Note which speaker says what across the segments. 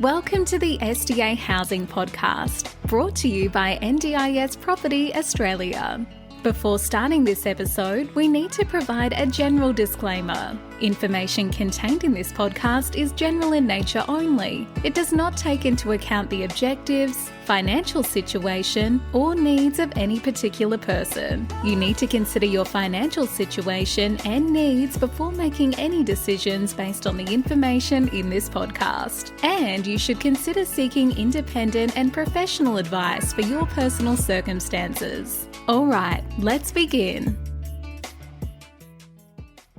Speaker 1: Welcome to the SDA Housing Podcast, brought to you by NDIS Property Australia. Before starting this episode, we need to provide a general disclaimer. Information contained in this podcast is general in nature only. It does not take into account the objectives, financial situation, or needs of any particular person. You need to consider your financial situation and needs before making any decisions based on the information in this podcast. And you should consider seeking independent and professional advice for your personal circumstances. All right, let's begin.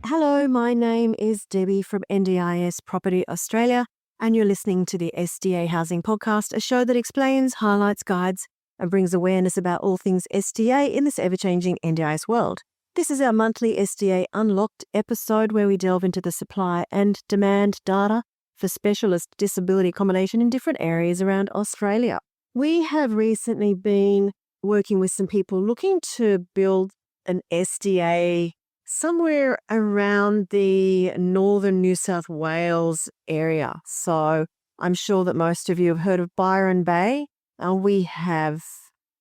Speaker 2: Hello, my name is Debbie from NDIS Property Australia, and you're listening to the SDA Housing Podcast, a show that explains, highlights, guides, and brings awareness about all things SDA in this ever-changing NDIS world. This is our monthly SDA Unlocked episode where we delve into the supply and demand data for specialist disability accommodation in different areas around Australia. We have recently been working with some people looking to build an SDA somewhere around the northern New South Wales area. So I'm sure that most of you have heard of Byron Bay. We have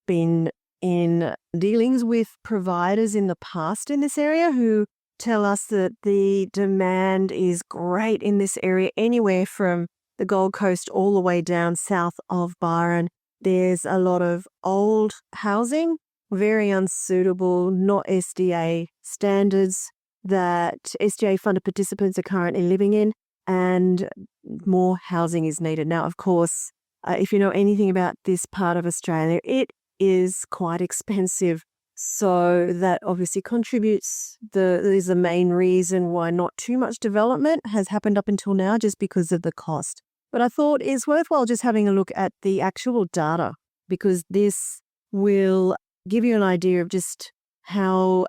Speaker 2: been in dealings with providers in the past in this area who tell us that the demand is great in this area, anywhere from the Gold Coast all the way down south of Byron. There's a lot of old housing, very unsuitable, not SDA standards that SDA funded participants are currently living in, and more housing is needed. Now, of course, if you know anything about this part of Australia, it is quite expensive. So that obviously contributes, is the main reason why not too much development has happened up until now, just because of the cost. But I thought it's worthwhile just having a look at the actual data, because this will give you an idea of just how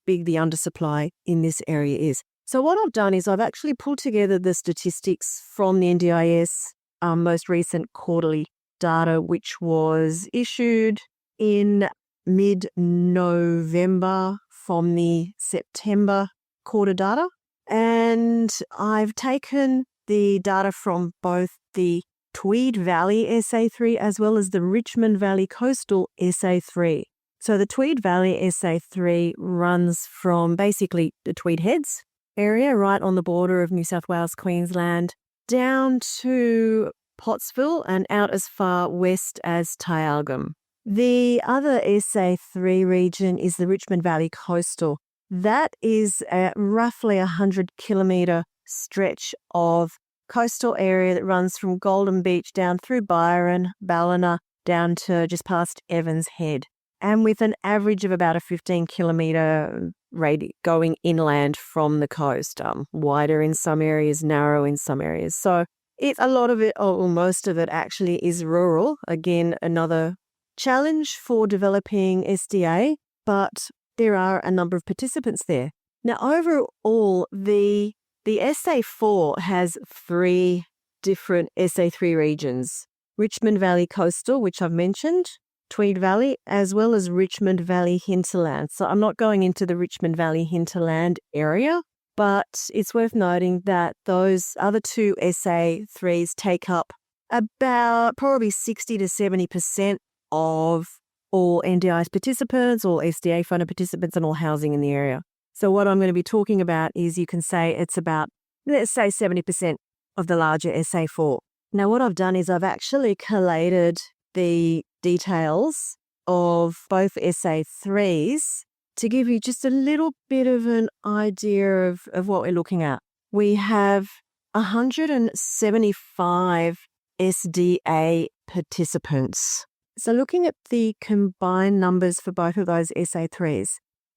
Speaker 2: big the undersupply in this area is. So what I've done is I've actually pulled together the statistics from the NDIS most recent quarterly data, which was issued in mid-November from the September quarter data. And I've taken the data from both the Tweed Valley SA3 as well as the Richmond Valley Coastal SA3. So the Tweed Valley SA3 runs from basically the Tweed Heads area, right on the border of New South Wales, Queensland, down to Pottsville and out as far west as Tyalgum. The other SA3 region is the Richmond Valley Coastal. That is a roughly 100-kilometre stretch of coastal area that runs from Golden Beach down through Byron, Ballina, down to just past Evans Head, and with an average of about a 15-kilometre radius going inland from the coast, wider in some areas, narrow in some areas. So it's a lot of it, or most of it actually, is rural. Again, another challenge for developing SDA, but there are a number of participants there. Now, overall, the SA4 has 3 different SA3 regions: Richmond Valley Coastal, which I've mentioned, Tweed Valley, as well as Richmond Valley Hinterland. So I'm not going into the Richmond Valley Hinterland area, but it's worth noting that those other 2 SA3s take up about probably 60 to 70% of all NDIS participants, all SDA funded participants, and all housing in the area. So what I'm going to be talking about is, you can say it's about, let's say, 70% of the larger SA4. Now, what I've done is I've actually collated the details of both SA3s to give you just a little bit of an idea of what we're looking at. We have 175 SDA participants. So looking at the combined numbers for both of those SA3s,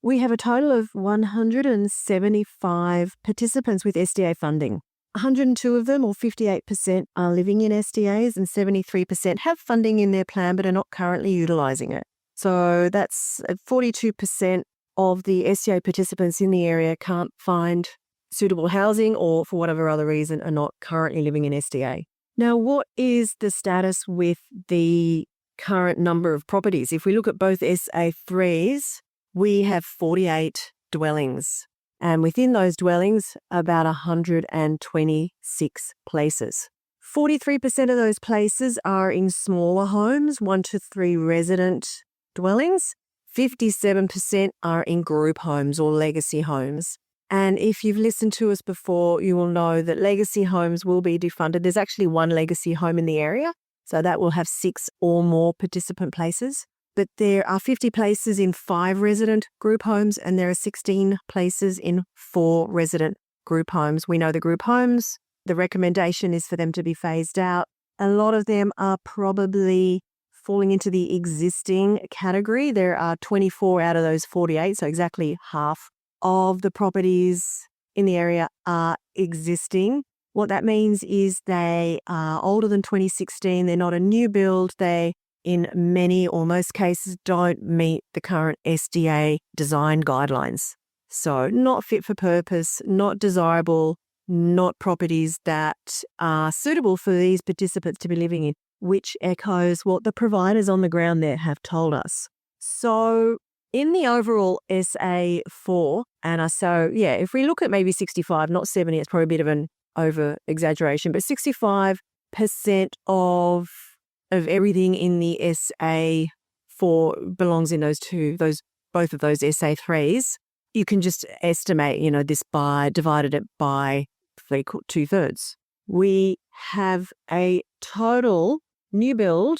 Speaker 2: we have a total of 175 participants with SDA funding. 102 of them, or 58%, are living in SDAs, and 73% have funding in their plan but are not currently utilising it. So that's 42% of the SDA participants in the area can't find suitable housing, or for whatever other reason are not currently living in SDA. Now, what is the status with the current number of properties? If we look at both SA3s, we have 48 dwellings, and within those dwellings, about 126 places. 43% of those places are in smaller homes, 1 to 3 resident dwellings. 57% are in group homes or legacy homes. And if you've listened to us before, you will know that legacy homes will be defunded. There's actually one legacy home in the area, so that will have 6 or more participant places. But there are 50 places in 5 resident group homes, and there are 16 places in 4 resident group homes. We know the group homes, the recommendation is for them to be phased out. A lot of them are probably falling into the existing category. There are 24 out of those 48, so exactly half of the properties in the area are existing. What that means is they are older than 2016. They're not a new build. They, in many or most cases, don't meet the current SDA design guidelines. So not fit for purpose, not desirable, not properties that are suitable for these participants to be living in, which echoes what the providers on the ground there have told us. So in the overall SA4, if we look at maybe 65, not 70, it's probably a bit of an over-exaggeration, but 65% of everything in the SA4 belongs in both of those SA3s. You can just estimate, this divided it by 2/3. We have a total new build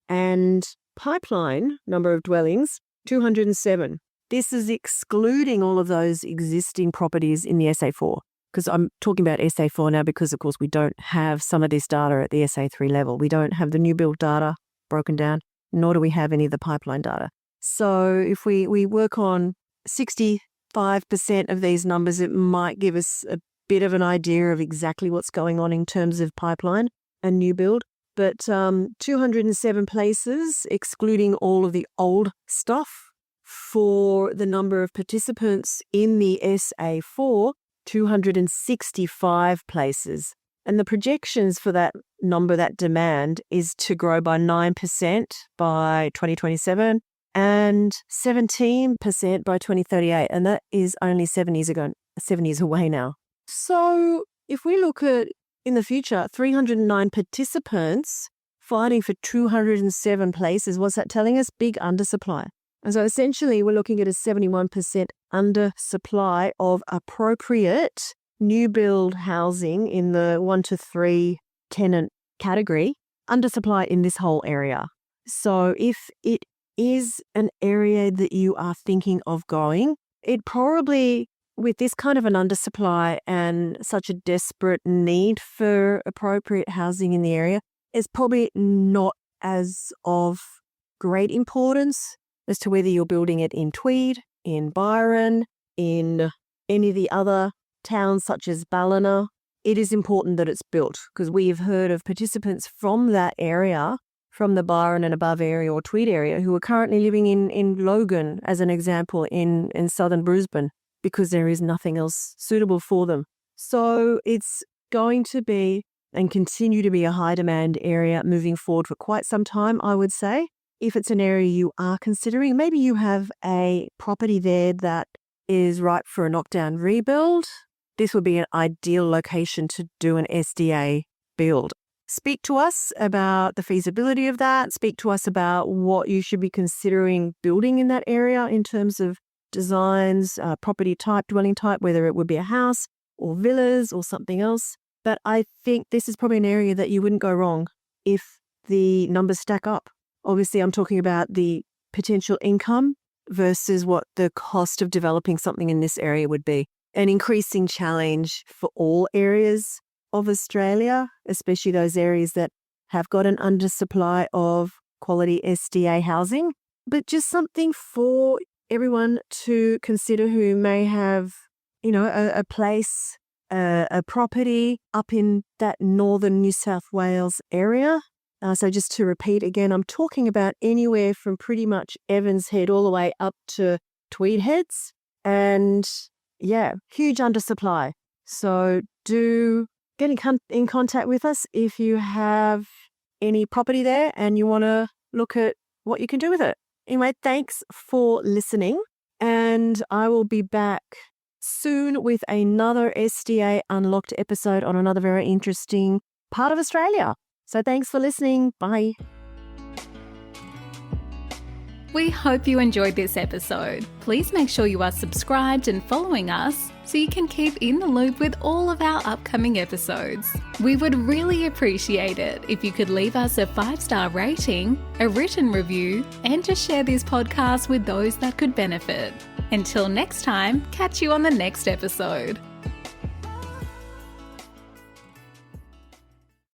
Speaker 2: and pipeline number of dwellings, 207. This is excluding all of those existing properties in the SA4, because I'm talking about SA4 now because, of course, we don't have some of this data at the SA3 level. We don't have the new build data broken down, nor do we have any of the pipeline data. So if we work on 65% of these numbers, it might give us a bit of an idea of exactly what's going on in terms of pipeline and new build. But 207 places, excluding all of the old stuff, for the number of participants in the SA4, 265 places. And the projections for that number, that demand, is to grow by 9% by 2027 and 17% by 2038. And that is only 7 years away now. So if we look at, in the future, 309 participants fighting for 207 places, what's that telling us? Big undersupply. And so essentially we're looking at a 71% undersupply of appropriate new build housing in the 1 to 3 tenant category, undersupply in this whole area. So if it is an area that you are thinking of going, it probably, with this kind of an undersupply and such a desperate need for appropriate housing in the area, is probably not as of great importance as to whether you're building it in Tweed, in Byron, in any of the other towns such as Ballina. It is important that it's built, because we have heard of participants from that area, from the Byron and above area or Tweed area, who are currently living in Logan, as an example, in southern Brisbane, because there is nothing else suitable for them. So it's going to be and continue to be a high demand area moving forward for quite some time, I would say. If it's an area you are considering, maybe you have a property there that is ripe for a knockdown rebuild, this would be an ideal location to do an SDA build. Speak to us about the feasibility of that. Speak to us about what you should be considering building in that area in terms of designs, property type, dwelling type, whether it would be a house or villas or something else. But I think this is probably an area that you wouldn't go wrong if the numbers stack up. Obviously, I'm talking about the potential income versus what the cost of developing something in this area would be. An increasing challenge for all areas of Australia, especially those areas that have got an undersupply of quality SDA housing, but just something for everyone to consider who may have, a place, a property up in that northern New South Wales area. So just to repeat again, I'm talking about anywhere from pretty much Evans Head all the way up to Tweed Heads. And yeah, huge undersupply. So do get in contact with us if you have any property there and you want to look at what you can do with it. Anyway, thanks for listening. And I will be back soon with another SDA Unlocked episode on another very interesting part of Australia. So thanks for listening. Bye.
Speaker 1: We hope you enjoyed this episode. Please make sure you are subscribed and following us so you can keep in the loop with all of our upcoming episodes. We would really appreciate it if you could leave us a 5-star rating, a written review, and to share this podcast with those that could benefit. Until next time, catch you on the next episode.